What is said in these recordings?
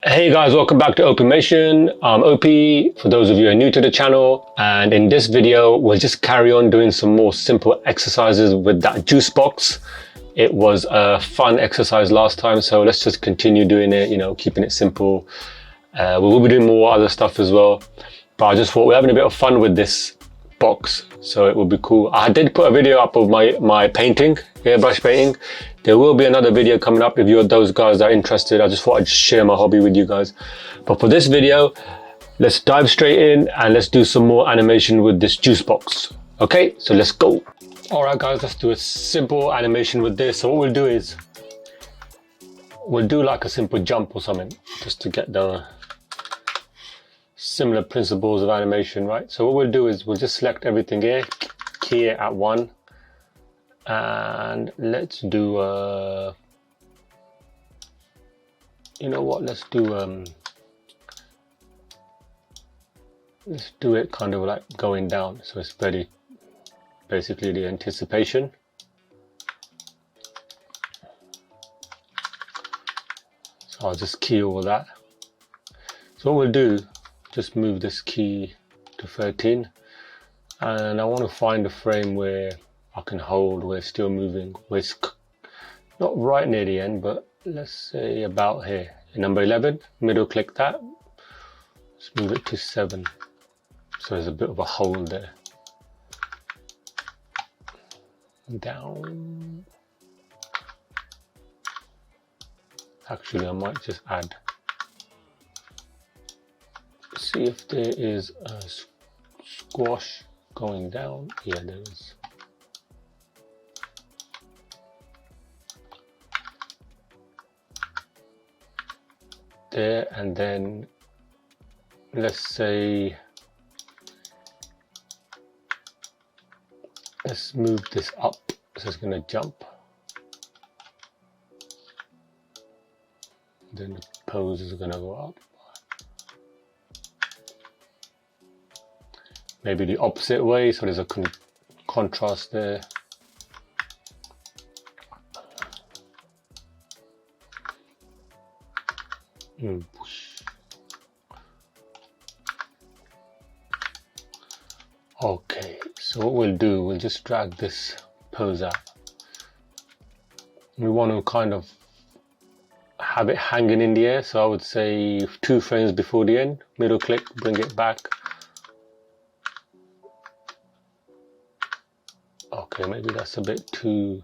Hey guys, welcome back to Opimation. I'm OP, for those of you who are new to the channel, and in this video we'll just carry on doing some more simple exercises with that Juicebox. It was a fun exercise last time, so let's just continue doing it, keeping it simple. We will be doing more other stuff as well, but I just thought we're having a bit of fun with this box, so it would be cool. I did put a video up of my painting, airbrush painting. There will be another video coming up if you're those guys that are interested. I just thought I'd share my hobby with you guys. But for this video, let's dive straight in and let's do some more animation with this Juicebox. Okay, so let's go. All right guys, let's do a simple animation with this. So what we'll do is, we'll do like a simple jump or something, just to get the similar principles of animation, right? So what we'll do is we'll just select everything here, key it at 1, and let's do let's do it kind of like going down, so it's basically the anticipation. So I'll just key all that. So what we'll do, just move this key to 13, and I want to find a frame where I can hold, where it's still moving, where it's not right near the end, but let's say about here, number 11, middle click that, let's move it to 7, so there's a bit of a hole there, down. Actually I might just add, see if there is a squash going down. Yeah, there is. There, and then let's say, let's move this up, so it's going to jump. Then the pose is going to go up. Maybe the opposite way, so there's a contrast there. Okay, so what we'll do, we'll just drag this pose out. We want to kind of have it hanging in the air, so I would say 2 frames before the end, middle click, bring it back. Okay, maybe that's a bit too,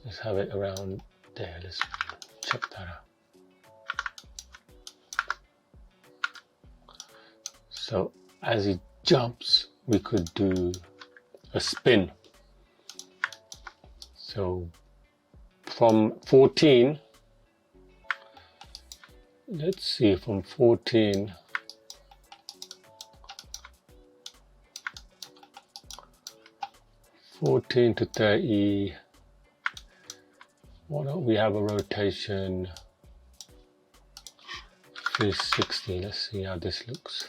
let's have it around there, let's check that out. So as he jumps, we could do a spin. So from 14, let's see, from 14, to 30, why don't we have a rotation 360? Let's see how this looks.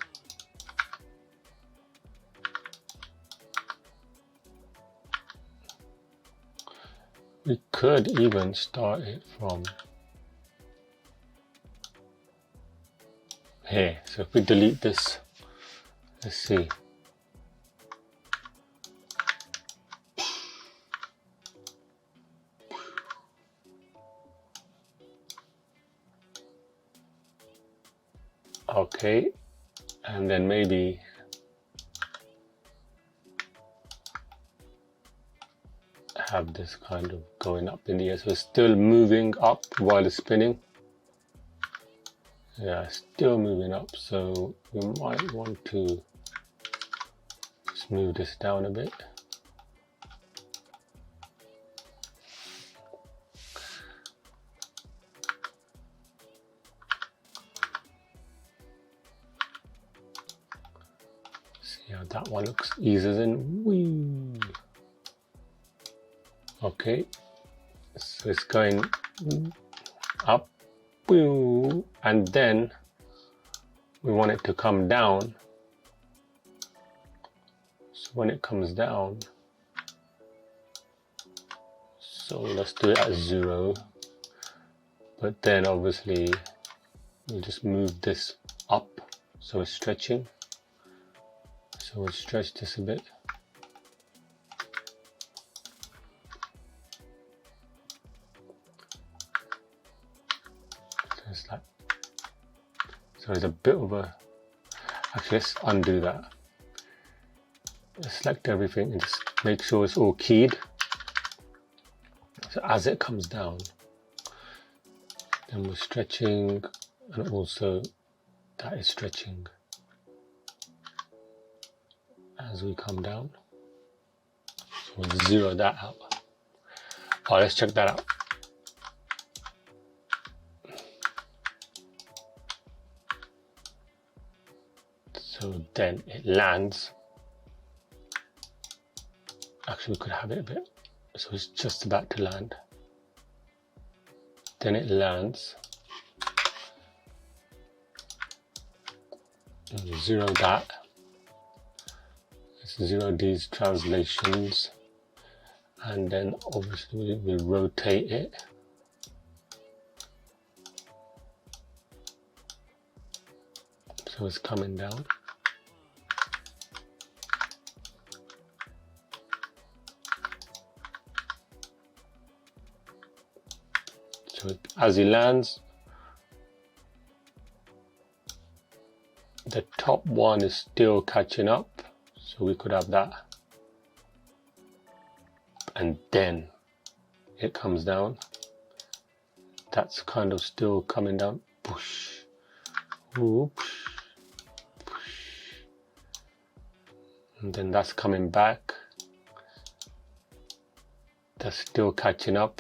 We could even start it from here. So if we delete this, let's see. Okay, and then maybe have this kind of going up in the air, so it's still moving up while it's spinning. Yeah, it's still moving up, so we might want to just move this down a bit. See how that one looks, eases in. Whee. Okay, so it's going up, and then we want it to come down. So when it comes down, so let's do it at 0, but then obviously we'll just move this up so it's stretching. So we'll stretch this a bit. So it's like, so there's a bit of a, actually let's undo that. Let's select everything and just make sure it's all keyed. So as it comes down, then we're stretching, and also that is stretching as we come down. So we'll zero that out. Oh, let's check that out. So then it lands. Actually, we could have it a bit. So it's just about to land. Then it lands. And zero that. Let's zero these translations. And then obviously we'll rotate it. So it's coming down. So as he lands, the top one is still catching up, so we could have that. And then it comes down. That's kind of still coming down. Push. Whoops. Push. And then that's coming back. That's still catching up.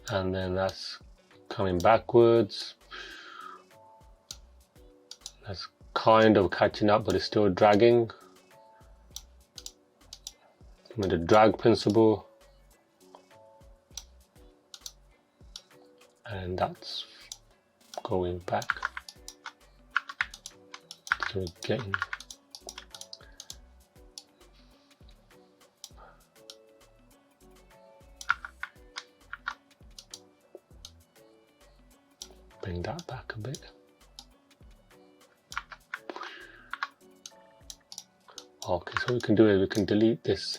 And then that's coming backwards. That's kind of catching up, but it's still dragging. With the drag principle. And that's going back. So we're getting bring that back a bit. Okay, so what we can do is we can delete this.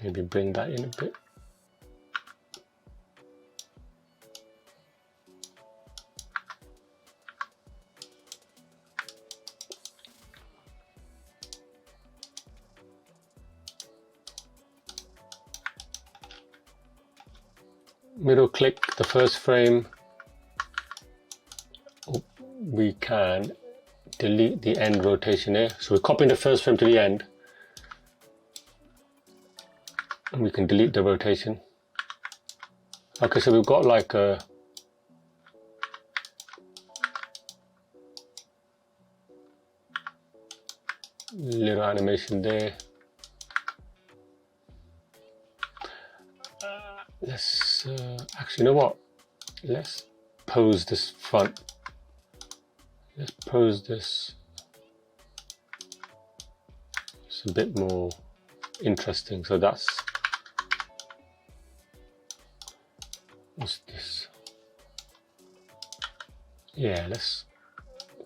Maybe bring that in a bit. Middle click the first frame. We can delete the end rotation here. So we're copying the first frame to the end. And we can delete the rotation. Okay, so we've got like a little animation there. Let's actually, you know what? Let's pose this front. Let's pose this. It's a bit more interesting. So that's, what's this? Yeah, let's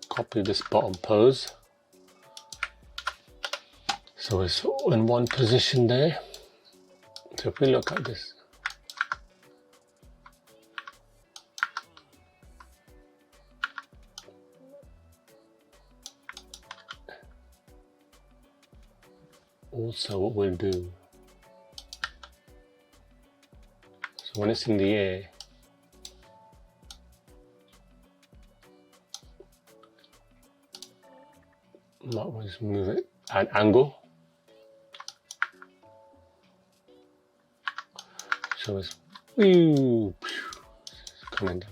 copy this bottom pose. So it's in one position there. So if we look at this, also what we'll do, so when it's in the air, might want to move it at an angle. So it's coming down.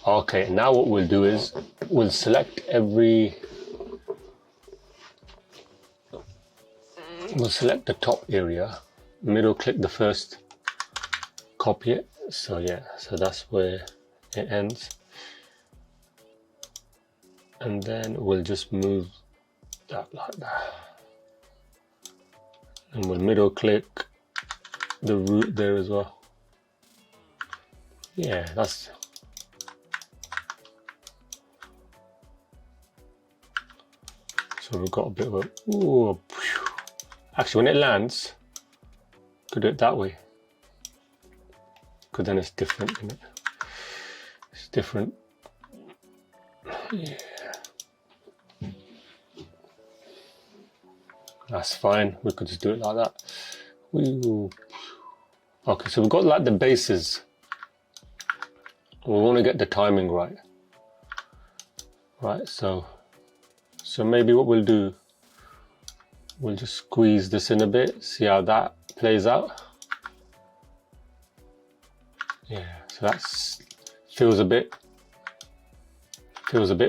Okay, now what we'll do is we'll select every, we'll select the top area, middle click the first, copy it. So yeah, so that's where it ends. And then we'll just move that like that. And we'll middle click the root there as well. Yeah, that's so we've got a bit of a ooh, actually when it lands, could do it that way, because then it's different, isn't it? It's different. Yeah. That's fine, we could just do it like that. Ooh. Okay, so we've got like the bases. We want to get the timing right. Right, so maybe what we'll do, we'll just squeeze this in a bit, see how that plays out. Yeah, so that's feels a bit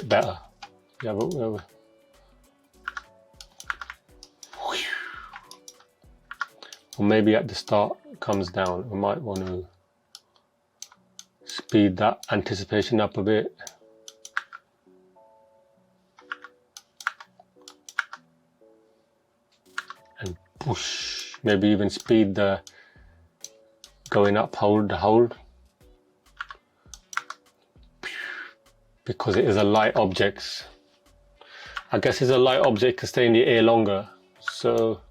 better. Yeah, but or maybe at the start it comes down. We might want to speed that anticipation up a bit. And push, maybe even speed the going up, hold, because it is a light object. I guess it's a light object to stay in the air longer, so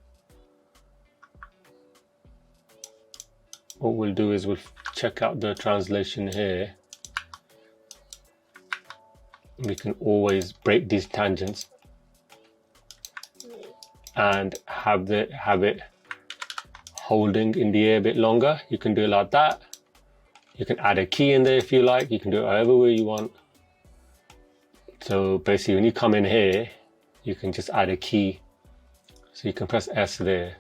what we'll do is we'll check out the translation here. We can always break these tangents and have it holding in the air a bit longer. You can do it like that. You can add a key in there if you like. You can do it however way you want. So basically when you come in here, you can just add a key. So you can press S there.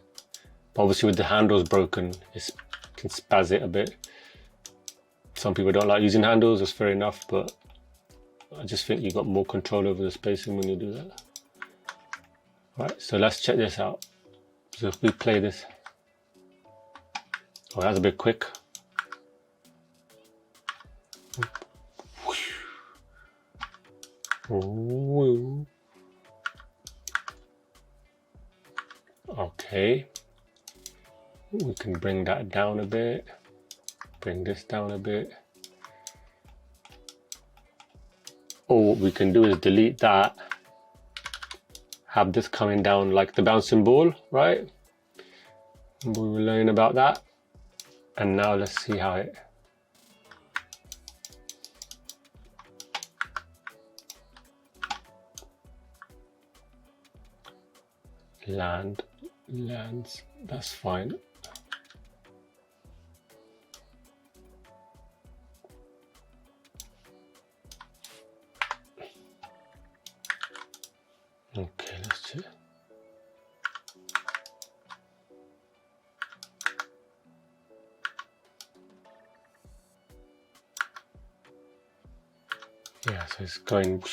But obviously with the handles broken, it can spaz it a bit. Some people don't like using handles, that's fair enough, but I just think you've got more control over the spacing when you do that. Right, so let's check this out. So if we play this, oh, that's a bit quick. Ooh. Okay, we can bring that down a bit, bring this down a bit. Or what we can do is delete that, have this coming down like the bouncing ball, right? We were learning about that. And now let's see how it lands. That's fine. Okay, let's check. Yeah, so it's going.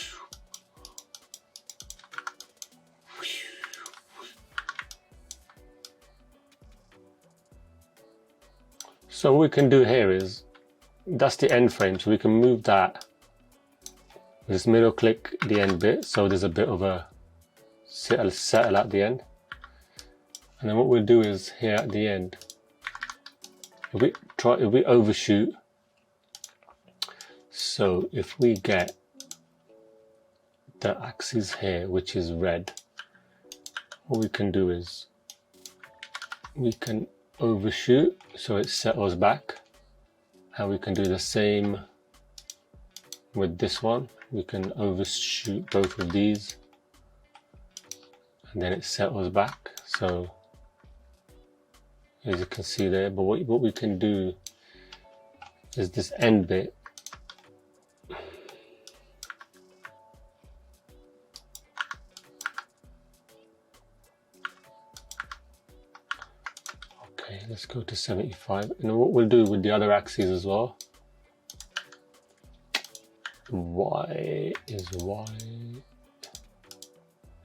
So what we can do here is, that's the end frame, so we can move that. Just middle click the end bit, so there's a bit of a settle at the end. And then what we'll do is here at the end, if we overshoot, so if we get the axis here, which is red, what we can do is we can overshoot so it settles back, and we can do the same with this one. We can overshoot both of these and then it settles back, so as you can see there. But what we can do is this end bit, okay, let's go to 75. And what we'll do with the other axes as well, Y is Y,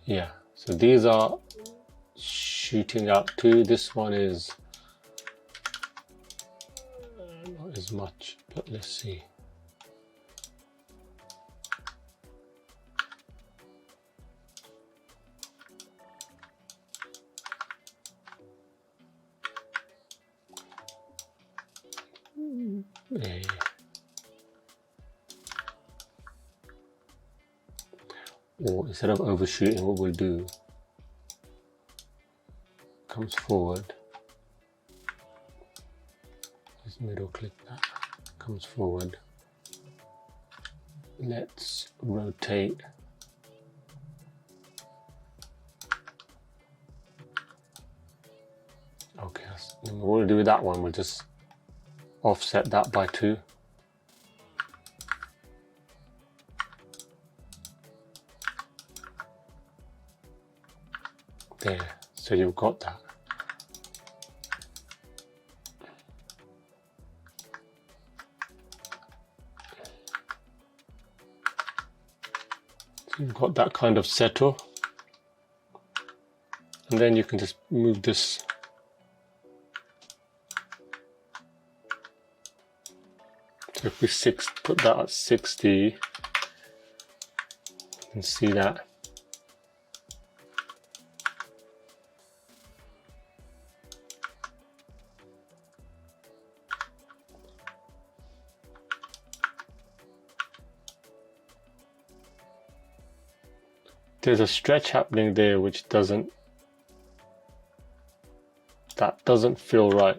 yeah, so these are shooting out too. This one is not as much, but let's see. Or instead of overshooting, what we'll do, comes forward, just middle click that, comes forward. Let's rotate okay, what we'll do with that one, we'll just offset that by 2. There, so you've got that. So you've got that kind of settle. And then you can just move this so if we put that at 60, you can see that. There's a stretch happening there which doesn't feel right.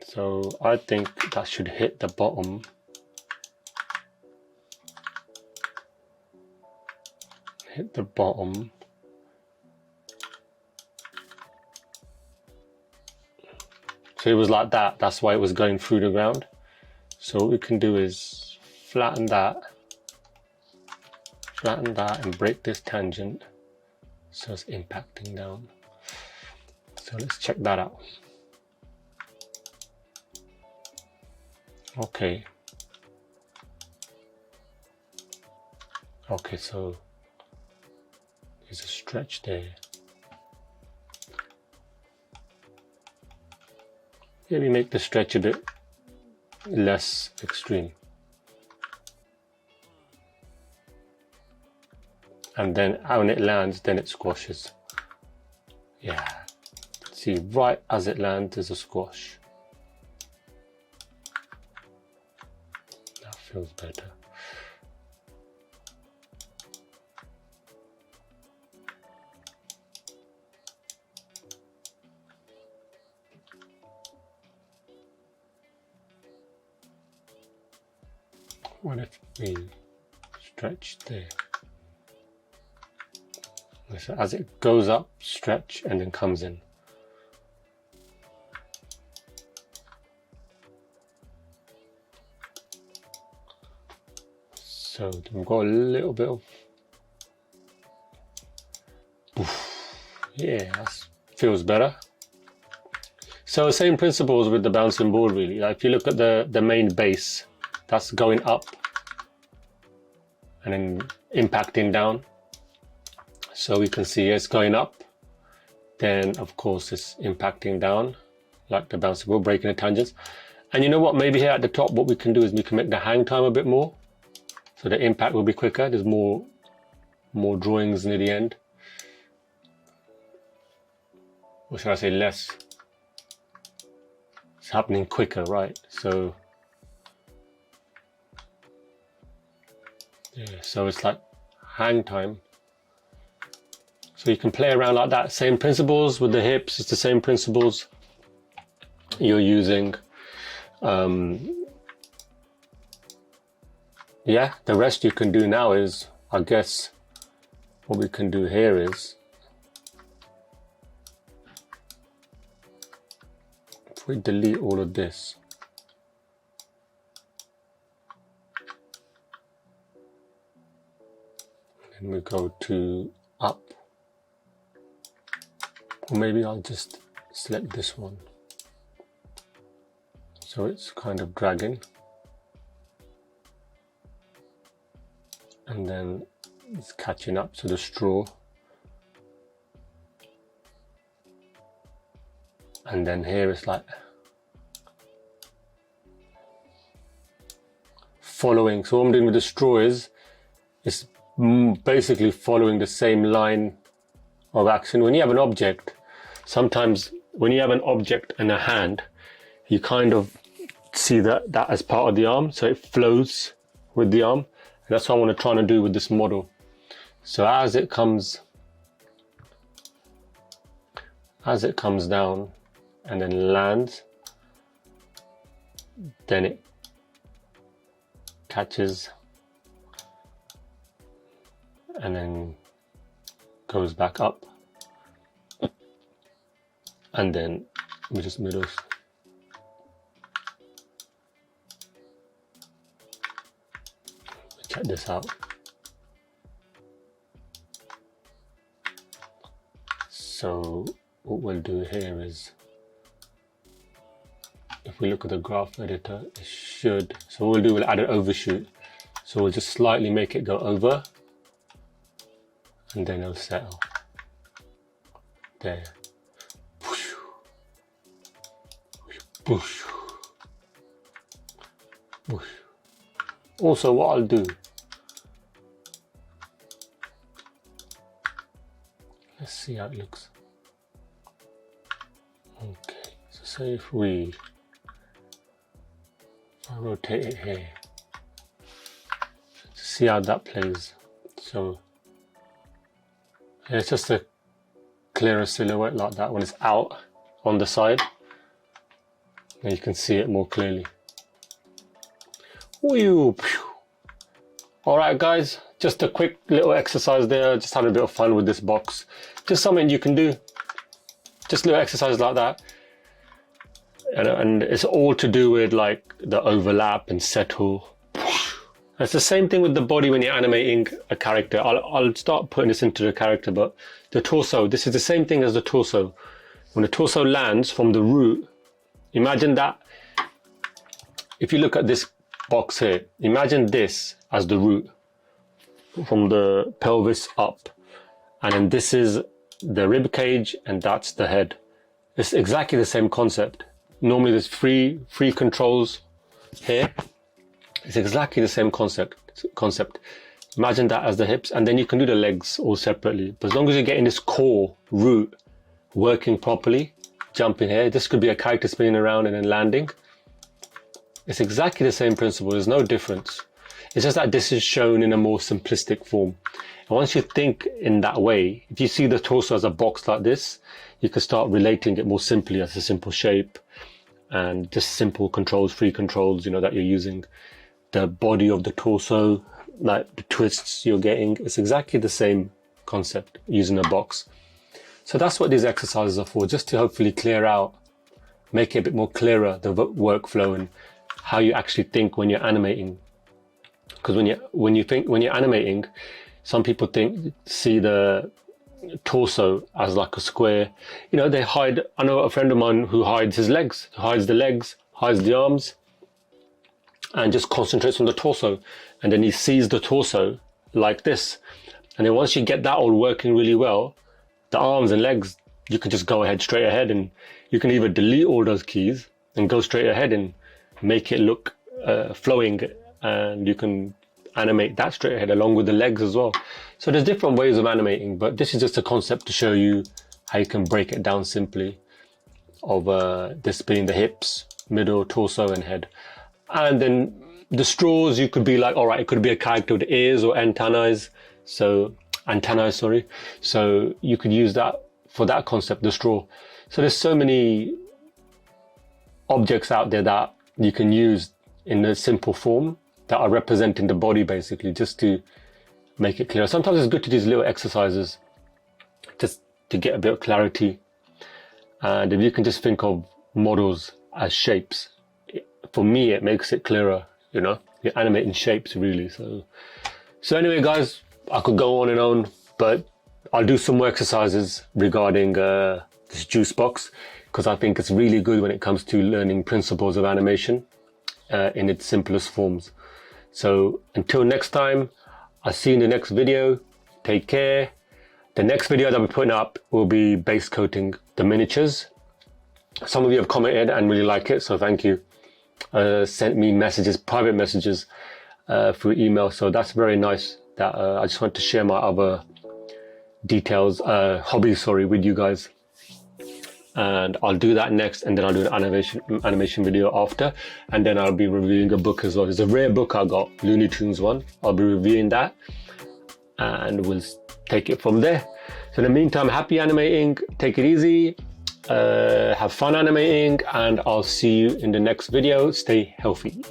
So I think that should hit the bottom. Hit the bottom. So it was like that. That's why it was going through the ground. So what we can do is flatten that and break this tangent so it's impacting down. So let's check that out. Okay, so there's a stretch there. Maybe make the stretch a bit less extreme. And then when it lands, then it squashes. Yeah, see, right as it lands, there's a squash. That feels better. What if we stretch there? So as it goes up, stretch, and then comes in. So we've got a little bit of, yeah, that feels better. So same principles with the bouncing board really. Like if you look at the main base, that's going up and then impacting down. So we can see it's going up, then of course it's impacting down, like the bouncing ball, breaking the tangents. And you know what, maybe here at the top, what we can do is we can make the hang time a bit more, so the impact will be quicker. There's more drawings near the end. Or should I say less? It's happening quicker, right? So, yeah, so it's like hang time. So you can play around like that. Same principles with the hips. It's the same principles you're using. Yeah, the rest you can do now is, I guess, what we can do here is, if we delete all of this, then we go to up. Or maybe I'll just select this one. So it's kind of dragging. And then it's catching up to the straw. And then here it's like following. So what I'm doing with the straw is, it's basically following the same line of action. When you have an object, sometimes when you have an object in a hand, you kind of see that as part of the arm, so it flows with the arm. And that's what I want to try and do with this model. So as it comes down and then lands, then it catches and then goes back up, and then we just middles. Check this out. So what we'll do here is, if we look at the graph editor, it should, so what we'll do, we'll add an overshoot. So we'll just slightly make it go over, and then it'll settle. There. Also, what I'll do, let's see how it looks. Okay, so say if I rotate it here, see how that plays. So it's just a clearer silhouette like that when it's out on the side. Now you can see it more clearly. Alright guys, just a quick little exercise there, just having a bit of fun with this box. Just something you can do, just little exercise like that. And it's all to do with like the overlap and settle. It's the same thing with the body when you're animating a character. I'll start putting this into the character, but the torso, this is the same thing as the torso. When the torso lands from the root, imagine that, if you look at this box here, imagine this as the root from the pelvis up, and then this is the rib cage and that's the head. It's exactly the same concept. Normally there's three controls here. It's exactly the same concept. Imagine that as the hips, and then you can do the legs all separately. But as long as you're getting this core root working properly, jumping here, this could be a character spinning around and then landing. It's exactly the same principle, there's no difference. It's just that this is shown in a more simplistic form. And once you think in that way, if you see the torso as a box like this, you can start relating it more simply as a simple shape and just simple controls, free controls, you know, that you're using. The body of the torso, like the twists you're getting, it's exactly the same concept using a box. So that's what these exercises are for, just to hopefully clear out, make it a bit more clearer, the workflow and how you actually think when you're animating. Because when you're animating, some people see the torso as like a square. You know, they hide. I know a friend of mine who hides his legs, hides the legs, hides the arms, and just concentrates on the torso. And then he sees the torso like this. And then once you get that all working really well, the arms and legs, you can just go ahead, straight ahead, and you can either delete all those keys and go straight ahead and make it look flowing, and you can animate that straight ahead along with the legs as well. So there's different ways of animating, but this is just a concept to show you how you can break it down simply, of this being the hips, middle, torso and head. And then the straws, you could be like, all right, it could be a character with ears or antennae, so you could use that for that concept, the straw. So there's so many objects out there that you can use in a simple form that are representing the body, basically, just to make it clear. Sometimes it's good to do these little exercises just to get a bit of clarity. And if you can just think of models as shapes, for me it makes it clearer. You know, you're animating shapes really. So anyway guys, I could go on and on, but I'll do some more exercises regarding this Juicebox, because I think it's really good when it comes to learning principles of animation in its simplest forms. So until next time, I'll see you in the next video. Take care. The next video that I'll be putting up will be base coating the miniatures. Some of you have commented and really like it, so thank you. Sent me messages, private messages through email, so that's very nice. That I just want to share my other details, hobbies, with you guys. and I'll do that next, and then I'll do an animation video after, and then I'll be reviewing a book as well. There's a rare book I got, Looney Tunes one. I'll be reviewing that, and we'll take it from there. So in the meantime, happy animating, take it easy, have fun animating, and I'll see you in the next video. Stay healthy.